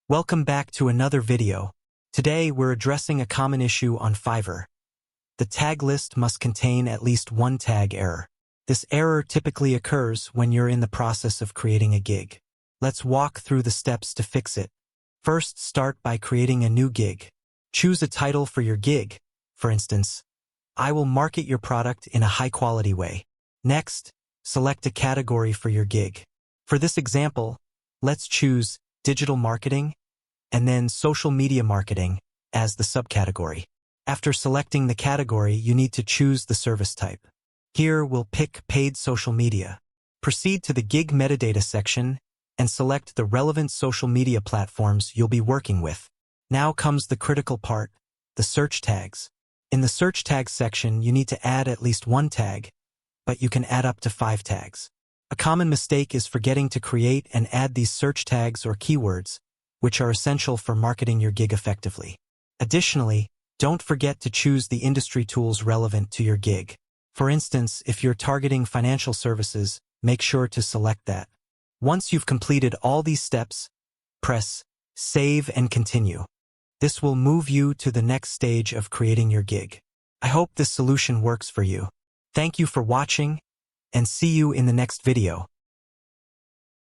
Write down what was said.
Welcome back to another video. Today we're addressing a common issue on Fiverr. The tag list must contain at least one tag error. This error typically occurs when you're in the process of creating a gig. Let's walk through the steps to fix it. First, start by creating a new gig. Choose a title for your gig. For instance, I will market your product in a high-quality way. Next, select a category for your gig. For this example, let's choose digital marketing, and then social media marketing as the subcategory. After selecting the category, you need to choose the service type. Here we'll pick paid social media. Proceed to the gig metadata section and select the relevant social media platforms you'll be working with. Now comes the critical part, the search tags. In the search tags section, you need to add at least one tag, but you can add up to 5 tags. A common mistake is forgetting to create and add these search tags or keywords, which are essential for marketing your gig effectively. Additionally, don't forget to choose the industry tools relevant to your gig. For instance, if you're targeting financial services, make sure to select that. Once you've completed all these steps, press Save and Continue. This will move you to the next stage of creating your gig. I hope this solution works for you. Thank you for watching, and see you in the next video.